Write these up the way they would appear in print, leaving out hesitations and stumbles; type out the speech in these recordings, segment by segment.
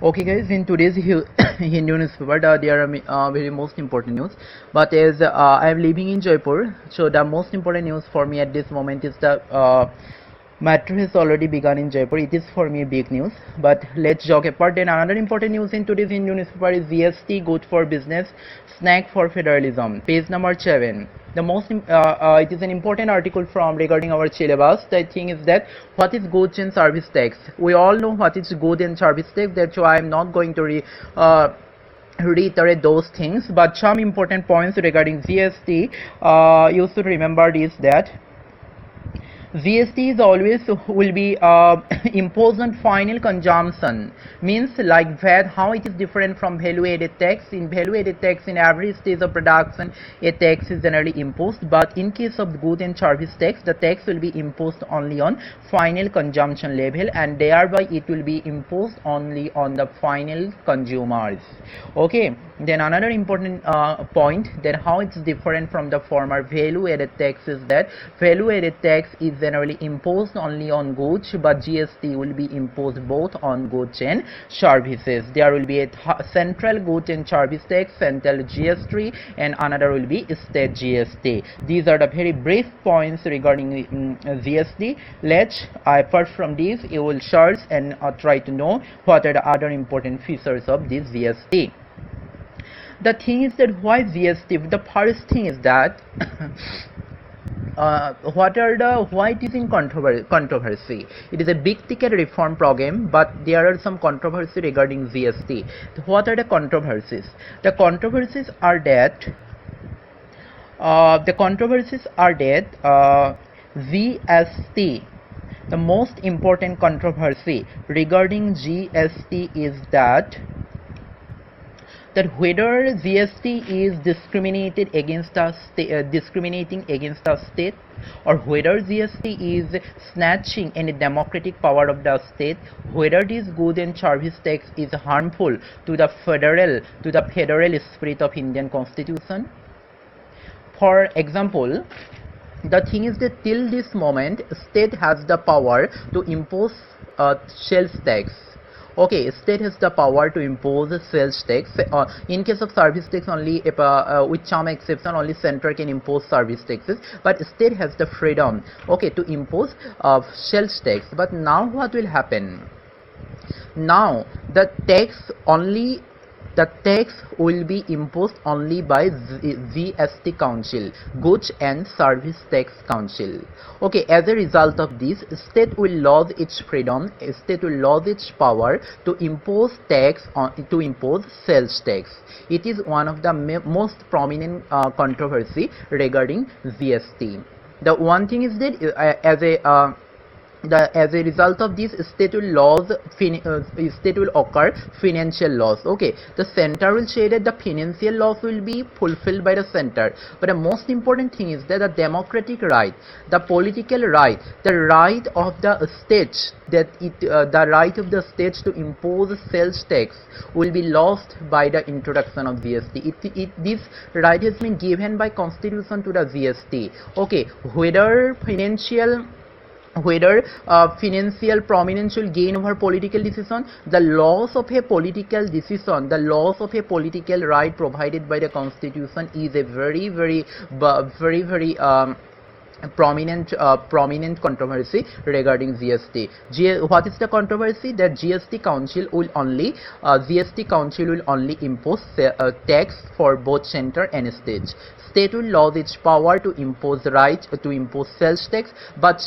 Okay, guys, in today's Hindu newspaper, there are very most important news. But as I am living in Jaipur, so the most important news for me at this moment is the metro has already begun in Jaipur. It is for me big news. But let's joke apart. Then another important news in today's Hindu newspaper is GST good for business, snack for federalism. Page number 7. The it is an important article from regarding our syllabus. The thing is that what is goods and service tax? We all know what is good and service tax. That's why I'm not going to reiterate those things. But some important points regarding GST, you should remember is that GST is always will be imposed on final consumption, means like VAT, how it is different from value added tax. In value added tax, in every stage of production a tax is generally imposed, but in case of good and service tax, the tax will be imposed only on final consumption level, and thereby it will be imposed only on the final consumers. Okay, then another important point that how it's different from the former value added tax is that value added tax is generally imposed only on goods, but GST will be imposed both on goods and services. There will be a central goods and service tax, central GST, and another will be state GST. These are the very brief points regarding GST. Let's apart from this, you will search and try to know what are the other important features of this GST. The thing is that why GST? The first thing is that why it is in controversy. It is a big ticket reform program, but there are some controversy regarding GST. What are the controversies? The controversies are that GST. The most important controversy regarding GST is that whether GST is discriminating against a state, or whether GST is snatching any democratic power of the state, whether this good and service tax is harmful to the federal spirit of Indian Constitution. For example, the thing is that till this moment, state has the power to impose sales tax. Okay, state has the power to impose sales tax. In case of service tax, only with some exception, only center can impose service taxes, but state has the freedom, okay, to impose sales tax. But now what will happen? Now the tax will be imposed only by GST Council, Goods and Service Tax Council. Okay, as a result of this, state will lose its freedom, state will lose its power to impose sales tax. It is one of the most prominent controversy regarding GST. The one thing is that as a result of this, state will occur financial loss. Okay, the center will say that the financial loss will be fulfilled by the center, but the most important thing is that the democratic right, the political right, the right of the states, the right of the states to impose sales tax will be lost by the introduction of GST. This right has been given by Constitution to the GST. Okay, whether financial prominence will gain over political decision, the loss of a political decision, the loss of a political right provided by the Constitution is a very prominent controversy regarding GST. What is the controversy? That GST Council will only impose tax for both center and states. State will lose its power to impose sales tax, but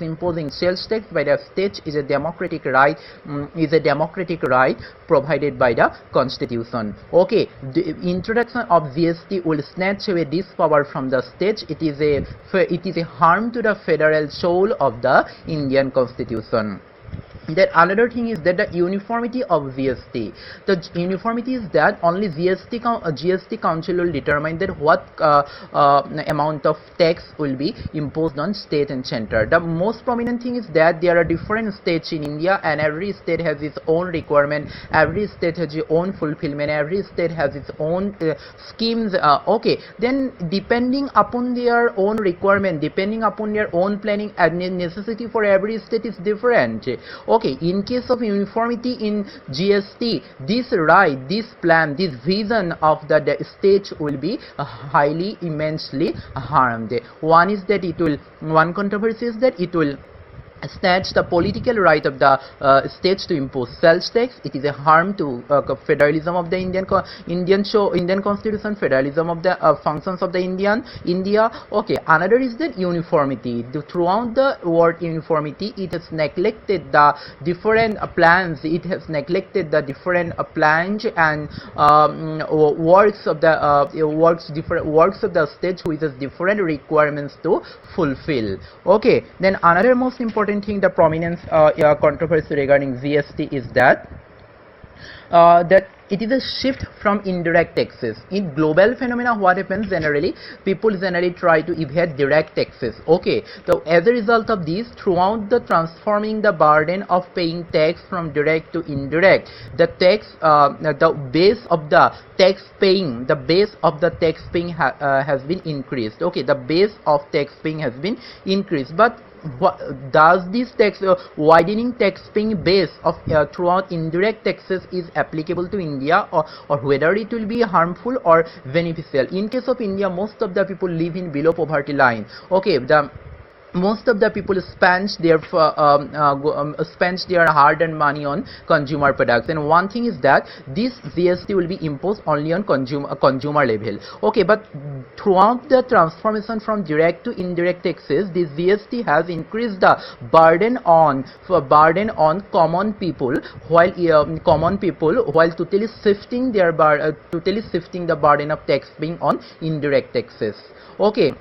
imposing sales tax by the state is a democratic right, provided by the Constitution. Okay, the introduction of GST will snatch away this power from the state. It is a harm to the federal soul of the Indian Constitution. Then another thing is that the uniformity of GST. The uniformity is that only GST Council will determine that what amount of tax will be imposed on state and center. The most prominent thing is that there are different states in India, and every state has its own requirement, every state has its own fulfillment, every state has its own schemes. Okay, then depending upon their own requirement, depending upon their own planning and necessity for every state is different. Okay, in case of uniformity in GST, this plan, this vision of the state will be highly immensely harmed. One controversy is that it will snatch the political right of the states to impose sales tax. It is a harm to federalism of the Indian constitution, federalism of the functions of the India. Okay, another is that uniformity. Throughout the word uniformity, it has neglected the different plans. It has neglected the different plans and works of the different works of the states which has different requirements to fulfill. Okay, then another most important thing, the prominence controversy regarding GST is that it is a shift from indirect taxes. In global phenomena, what happens generally, people generally try to evade direct taxes. Okay, so as a result of this, throughout the transforming the burden of paying tax from direct to indirect, the base of the tax paying has been increased. Okay, the base of tax paying has been increased, but does this widening tax paying base of throughout indirect taxes is applicable to India, or whether it will be harmful or beneficial? In case of India, most of the people live in below poverty line. Okay, most of the people spend their hard-earned money on consumer products, and one thing is that this GST will be imposed only on consumer level. Okay, but throughout the transformation from direct to indirect taxes, this GST has increased the burden on common people, while totally shifting the burden of tax being on indirect taxes. Okay,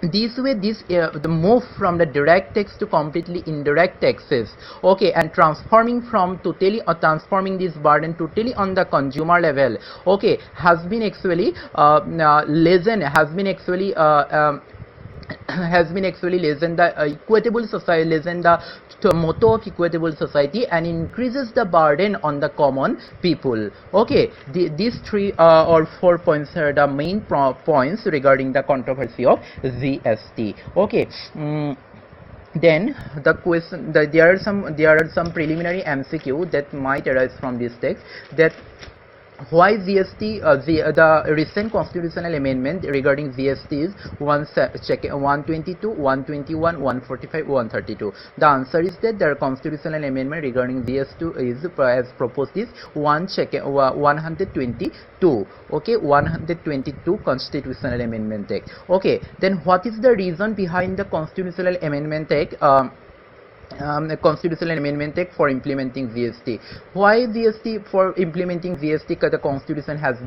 this way, the move from the direct tax to completely indirect taxes, okay, and transforming this burden totally on the consumer level, okay, has been actually lessen the equitable society, lessen the motto of equitable society, and increases the burden on the common people. Okay, these 3 or 4 points are the main points regarding the controversy of GST. Okay. Then the question, there are some preliminary MCQ that might arise from this text, that why GST, the recent constitutional amendment regarding GST is 122, 121, 145, 132. The answer is that the constitutional amendment regarding GST is as proposed is 122. Okay, 122 Constitutional Amendment Act. Okay, then what is the reason behind the Constitutional Amendment Act? Constitutional Amendment Act for implementing GST. Why GST? For implementing GST, the Constitution has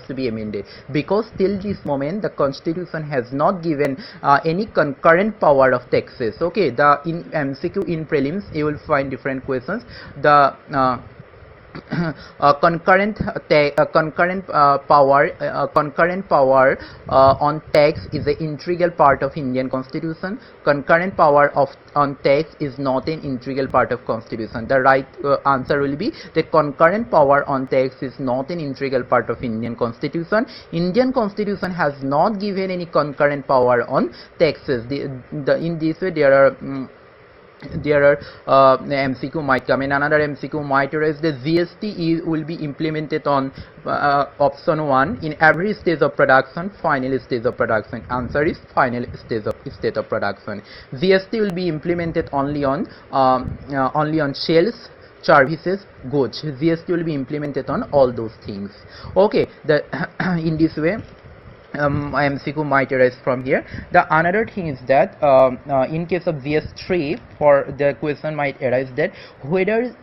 to be amended, because till this moment the Constitution has not given any concurrent power of taxes. Okay, in MCQ, in prelims, you will find different questions. The concurrent power on tax is an integral part of Indian Constitution. Concurrent power on tax is not an integral part of Constitution. The right answer will be the concurrent power on tax is not an integral part of Indian Constitution. Indian Constitution has not given any concurrent power on taxes. In this way, there are MCQ might come in. Another MCQ might arise, the GST will be implemented on option 1 in every stage of production, final stage of production. Answer is final stage of production. GST will be implemented only on sales, services, goods. GST will be implemented on all those things. Okay, in this way MCQ might arise from here. The another thing is that in case of GS3, for the question might arise that whether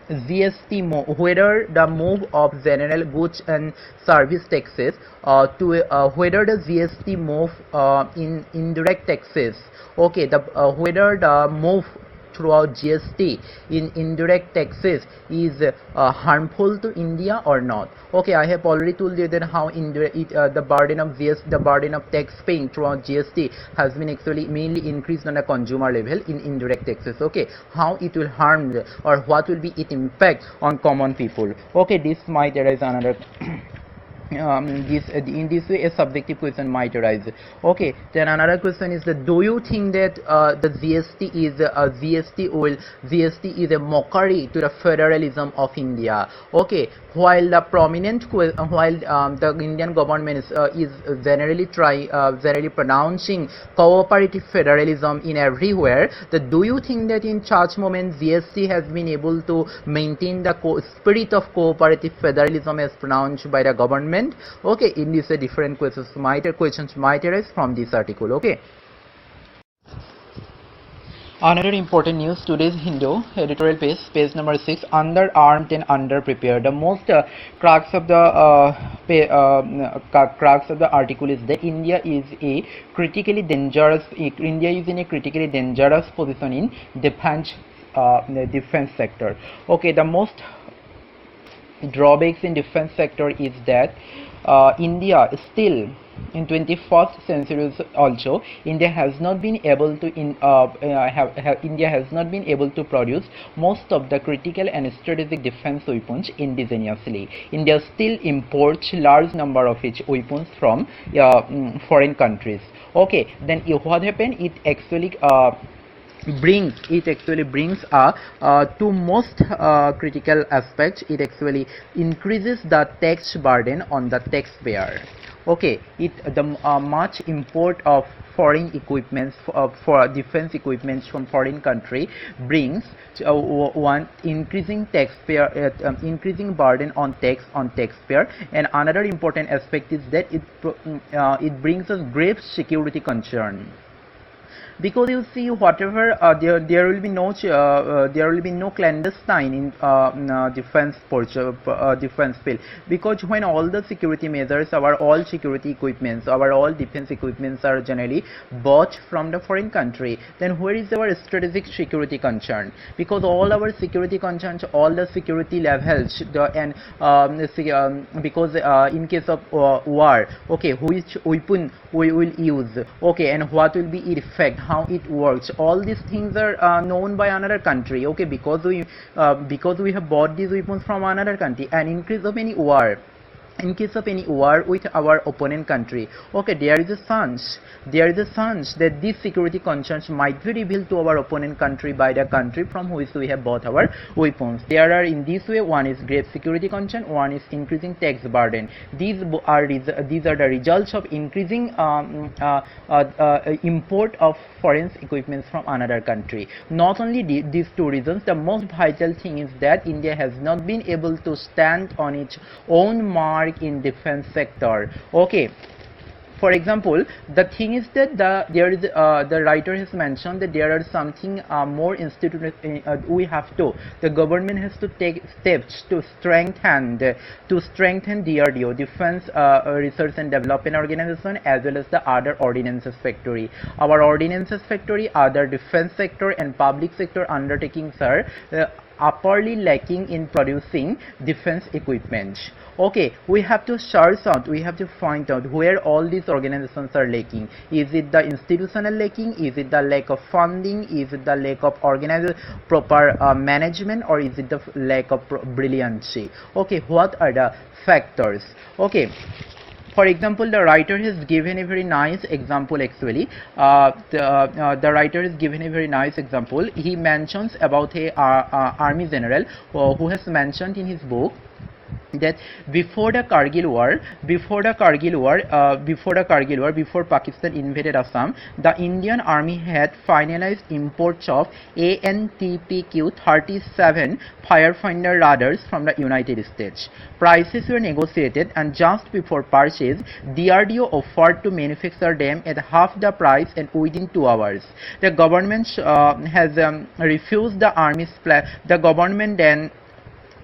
the move of general goods and service taxes whether the GST move in indirect taxes, okay, whether the move throughout GST in indirect taxes is harmful to India or not. Okay, I have already told you that how the burden of tax paying throughout GST has been actually mainly increased on a consumer level in indirect taxes. Okay, how it will harm or what will be its impact on common people. Okay, this might arise another this in this way a subjective question might arise. Okay, then another question is that do you think that the GST is a mockery to the federalism of India? Okay, while the the Indian government is generally generally pronouncing cooperative federalism in everywhere, that do you think that in such moments GST has been able to maintain the spirit of cooperative federalism as pronounced by the government? Okay, in this different questions might arise from this article. Okay, another important news, today's Hindu editorial page number 6, underarmed and underprepared. The most crux of the article is that India is in a critically dangerous position in defense sector. Okay, the most drawbacks in defense sector is that India still in 21st century also India has not been able to India has not been able to produce most of the critical and strategic defense weapons indigenously. India still imports large number of its weapons from foreign countries. Okay, then what happened? It actually brings two most critical aspects. It actually increases the tax burden on the taxpayer. Okay, the much import of foreign equipments for defense equipments from foreign country brings one increasing increasing burden on taxpayer, and another important aspect is that it brings us grave security concern. Because you see, whatever there will be no clandestine in defense field, because when all the security measures, all security equipments, all defense equipments are generally bought from the foreign country, then where is our strategic security concern? Because all our security concerns, all the security levels, because in case of war, okay, which weapon we will use, okay, and what will be its effect, how it works, all these things are known by another country. Okay, because we have bought these weapons from another country, and in case of any war, with our opponent country, okay, there is a chance that these security concerns might be revealed to our opponent country by the country from which we have bought our weapons. There are, in this way, one is grave security concern, one is increasing tax burden. These are the results of increasing import of foreign equipments from another country. Not only these two reasons, the most vital thing is that India has not been able to stand on its own mark in defense sector. Okay, for example, the thing is that the writer has mentioned that there are something more instituted. The government has to take steps to strengthen DRDO, Defense Research and Development Organization, as well as the other ordinances factory. Our ordinances factory, other defense sector and public sector undertakings are upperly lacking in producing defense equipment. Okay, we have to find out where all these organizations are lacking. Is it the institutional lacking? Is it the lack of funding? Is it the lack of proper management? Or is it the lack of brilliancy? Okay, what are the factors? Okay, for example, the writer has given a very nice example. Actually, the writer has given a very nice example. He mentions about a army general who has mentioned in his book that before Kargil war, before Pakistan invaded Assam, the Indian army had finalized imports of ANTPQ-37 firefinder radars from the United States. Prices were negotiated, and just before purchase, DRDO offered to manufacture them at half the price and within 2 hours. The government has refused the army's plan. The government then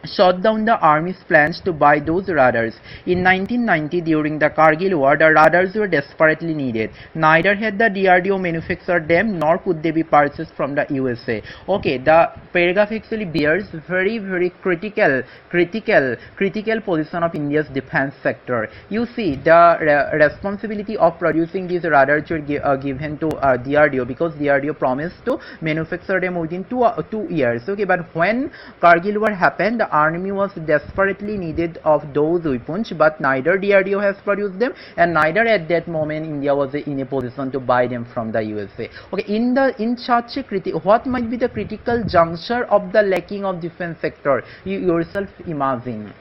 shut down the army's plans to buy those radars. In 1990, during the Kargil war, the radars were desperately needed. Neither had the DRDO manufactured them, nor could they be purchased from the USA. Okay, the paragraph actually bears very critical position of India's defense sector. You see, the responsibility of producing these radars were given to DRDO, because DRDO promised to manufacture them within 2 years. Okay, but when Kargil war happened, the the army was desperately needed of those weapons, but neither DRDO has produced them, and neither at that moment India was in a position to buy them from the USA. Okay, in such a what might be the critical juncture of the lacking of defense sector? You yourself imagine.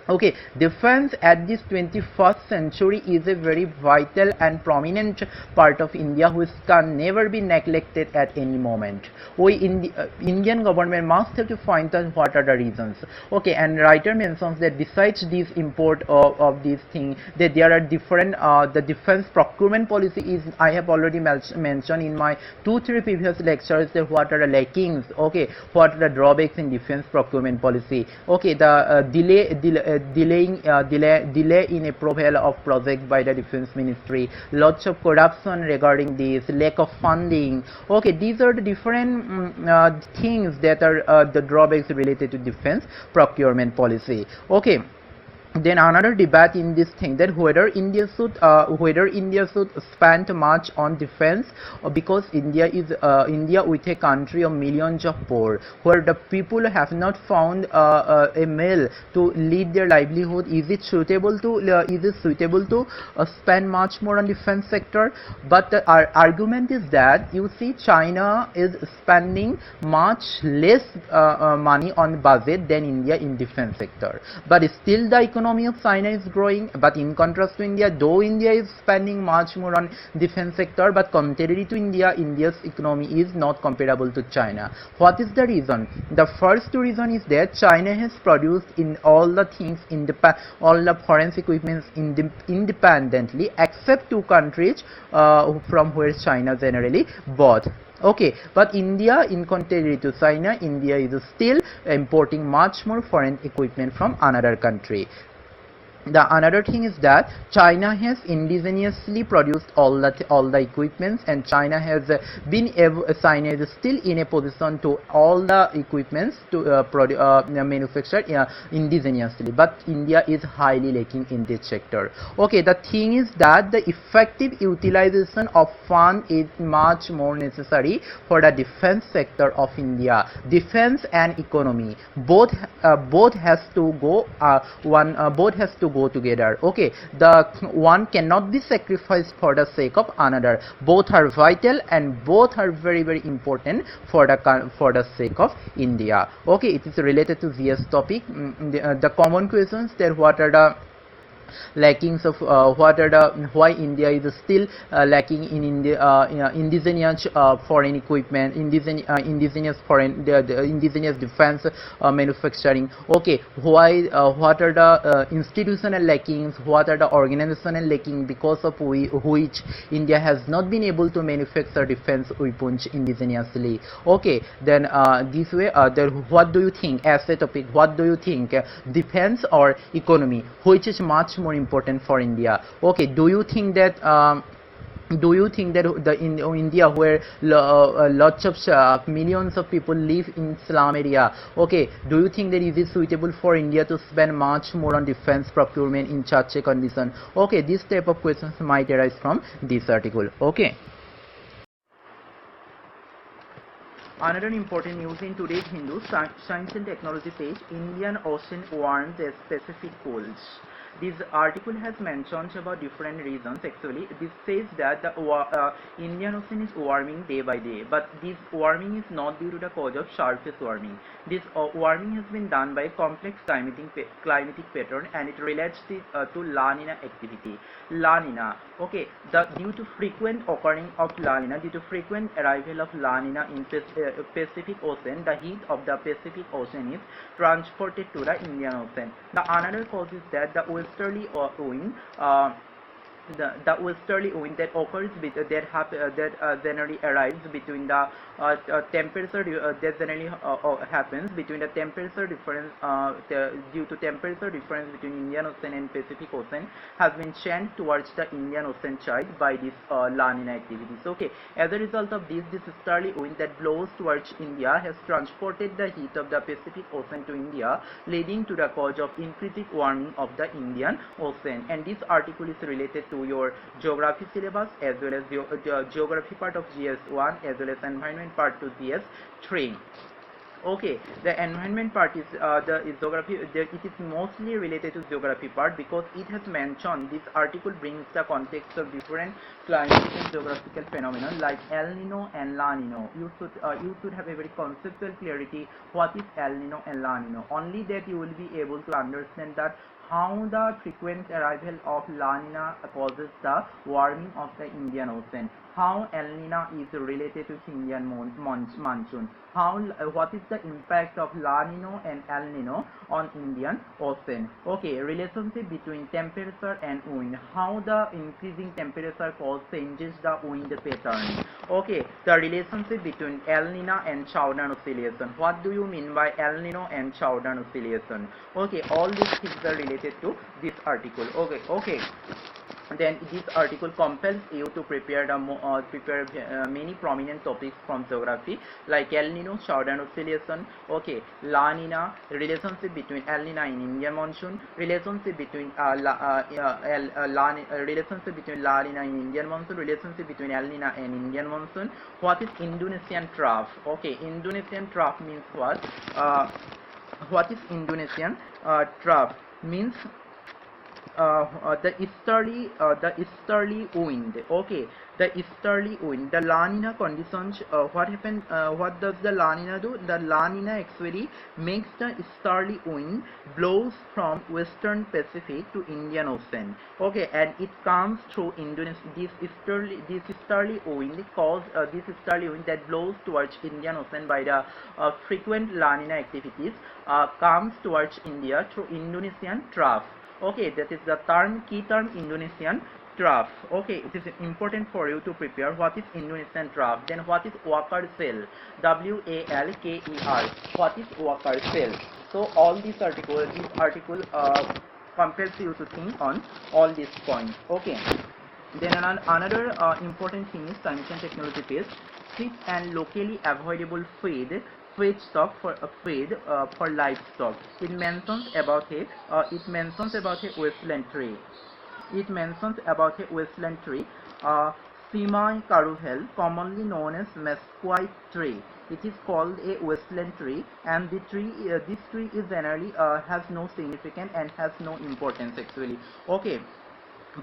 Okay, defense at this 21st century is a very vital and prominent part of India which can never be neglected at any moment. We in the Indian government must have to find out what are the reasons. Okay, and writer mentions that besides this import of this thing, that there are different the defense procurement policy is, I have already mentioned in my 2-3 previous lectures, that what are the lackings. Okay, what are the drawbacks in defense procurement policy. Okay, the delay in approval of projects by the defense ministry, lots of corruption regarding this, lack of funding. Okay, these are the different things that are the drawbacks related to defense procurement policy. Okay. Then another debate in this thing, that whether India should spend much on defense, because India with a country of millions of poor, where the people have not found a meal to lead their livelihood. Is it suitable to spend much more on defense sector? But the argument is that, you see, China is spending much less money on budget than India in defense sector, but still the economy of China is growing. But in contrast to India, though India is spending much more on defense sector, but contrary to India, India's economy is not comparable to China. What is the reason? The first reason is that China has produced in all the things, all the foreign equipments independently, except 2 countries from where China generally bought. Okay, but India, in contrary to China, India is still importing much more foreign equipment from another country. The another thing is that China has indigenously produced all the equipments, and China is still in a position to all the equipments to manufacture indigenously, but India is highly lacking in this sector. Okay, the thing is that the effective utilization of fund is much more necessary for the defense sector of India. Defense and economy both has to go go together. Okay, the one cannot be sacrificed for the sake of another. Both are vital and both are very, very important for the sake of India. Okay, it is related to GS topic. The common questions there: what are the lackings of why India is still lacking in indigenous foreign equipment, indigenous defense manufacturing. Okay, why what are the institutional lackings, what are the organizational lackings, because of which India has not been able to manufacture defense weapons indigenously. Okay, then this way, what do you think as a topic? What do you think, defense or economy, which is much more important for India? Okay, do you think that in India, where lots of millions of people live in slum area, okay, do you think that it is suitable for India to spend much more on defense procurement in such a condition? Okay, this type of questions might arise from this article. Okay. Another important news in today's Hindu, Science and Technology page: Indian Ocean warms as Pacific cools. This article has mentioned about different reasons. Actually, this says that the Indian Ocean is warming day by day, but this warming is not due to the cause of surface warming. This warming has been done by complex climatic pattern, and it relates to La Nina activity. La Nina, okay, due to frequent occurring of La Nina, due to frequent arrival of La Nina in Pacific Ocean, the heat of the Pacific Ocean is transported to the Indian Ocean. The another cause is that the westerly wind, the westerly wind that occurs that generally arrives between the temperature that generally happens between the temperature difference due to temperature difference between Indian Ocean and Pacific Ocean, has been churned towards the Indian Ocean side by this La Nina activities. Okay, as a result of this westerly wind that blows towards India has transported the heat of the Pacific Ocean to India, leading to the cause of increasing warming of the Indian Ocean. And this article is related to your geography syllabus, as well as geography part of GS1, as well as environment part to GS3. Okay, the environment part is the geography. It is mostly related to geography part because it has mentioned this article brings the context of different climatic and geographical phenomena like El Nino and La Nino. You should have a very conceptual clarity what is El Nino and La Nino. Only that you will be able to understand that how the frequent arrival of La Nina causes the warming of the Indian Ocean, how El Nino is related to Indian monsoon, what is the impact of La Nino and El Nino on Indian Ocean. Okay, relationship between temperature and wind, how the increasing temperature changes the wind pattern. Okay, the relationship between El Nino and Southern Oscillation. What do you mean by El Nino and Southern Oscillation? Okay, all these things are related to this article. Okay. Then this article compels you to prepare many prominent topics from geography like El Nino, Southern Oscillation, okay, La Nina, relationship between El Nino and Indian monsoon, relationship between relationship between La Nina and Indian monsoon, relationship between El Nino and Indian monsoon. What is Indonesian trough? Okay, Indonesian trough means what? What is Indonesian trough? Means the easterly wind. Okay, the easterly wind, the La Nina conditions. What happen? What does the La Nina do? The La Nina actually makes the easterly wind blows from western Pacific to Indian Ocean. Okay, and it comes through Indonesia. This easterly wind that blows towards Indian Ocean by the frequent La Nina activities comes towards India through Indonesian trough. Okay, that is the key term Indonesian trough. Okay, it is important for you to prepare what is Indonesian trough. Then what is Walker cell? WALKER. What is Walker cell? So all this article compels you to think on all these points. Okay. Then another important thing is science and technology page. Cheap and locally avoidable feedstock for livestock. It mentions about a wasteland tree. It mentions about a wasteland tree, Semi-Caruhel, commonly known as mesquite tree. It is called a wasteland tree, and this tree is generally has no significance and has no importance actually. Okay.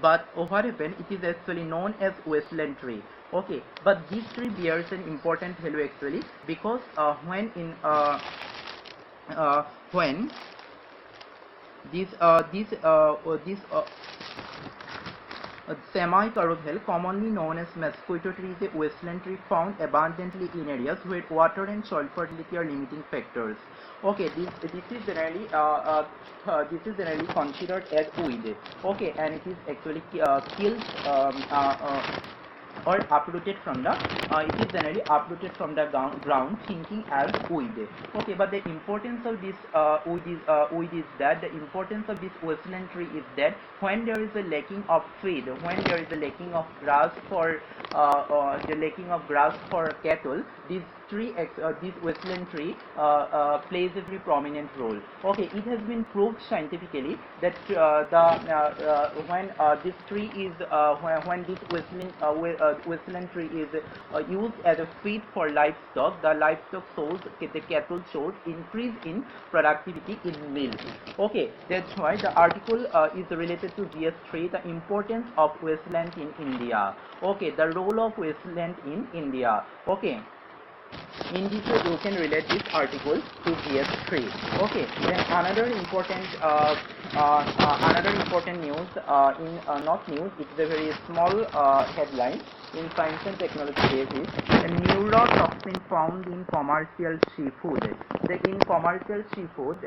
But what happened? It is actually known as wasteland tree. Okay, but this tree bears an important value actually because when this Semi-Caruhel, commonly known as mosquito tree, is a wasteland tree found abundantly in areas where water and soil fertility are limiting factors. Okay, this is generally considered as weed. Okay, and it is actually killed or uprooted from the it is generally uprooted from the ground thinking as weed. Okay, but the importance of this weed is that the importance of this wasteland tree is that when there is a lacking of feed, when there is a lacking of grass for cattle, this wasteland tree plays a very prominent role. Okay, it has been proved scientifically that when this tree is when this wasteland tree is used as a feed for livestock, the cattle shows increase in productivity in milk. Okay, that's why the article is related to GS3, the importance of wasteland in India. Okay, the role of wasteland in India. Okay. In this way, you can relate this article to GS3. Okay. Then another important news not news. It's a very small headline in Science and Technology page is a neurotoxin found in commercial seafood. In commercial seafood,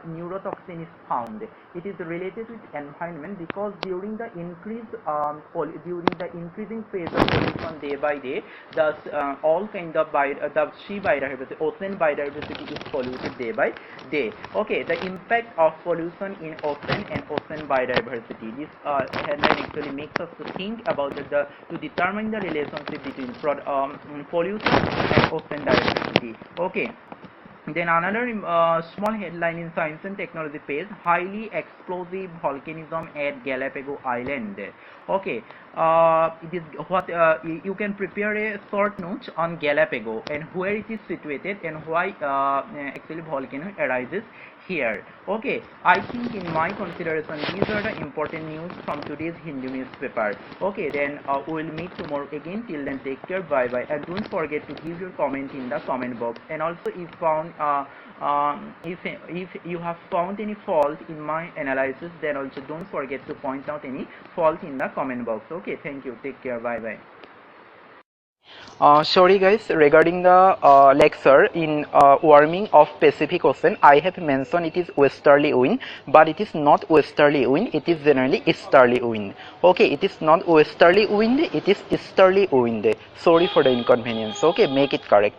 neurotoxin is found. It is related with environment because during the increasing phase of pollution day by day, the all kind of the sea biodiversity, ocean biodiversity is polluted day by day. Okay, the impact of pollution in ocean and ocean biodiversity. This headline actually makes us to think about to determine the relationship between pollution and ocean diversity. Okay. Then another small headline in Science and Technology page: highly explosive volcanism at Galapagos Island. Okay, it is what you can prepare a short note on Galapagos and where it is situated and why actually volcano arises here. Okay, I think in my consideration these are the important news from today's Hindu newspaper. Okay, then we'll meet tomorrow again. Till then, take care, bye bye, and don't forget to give your comment in the comment box. And also, if you have found any fault in my analysis, then also don't forget to point out any fault in the comment box. Okay, thank you, take care, bye bye. Sorry guys, regarding the lecture in warming of Pacific Ocean, I have mentioned it is westerly wind, but it is not westerly wind, it is generally easterly wind. Okay, it is not westerly wind, it is easterly wind. Sorry for the inconvenience. Okay, make it correct.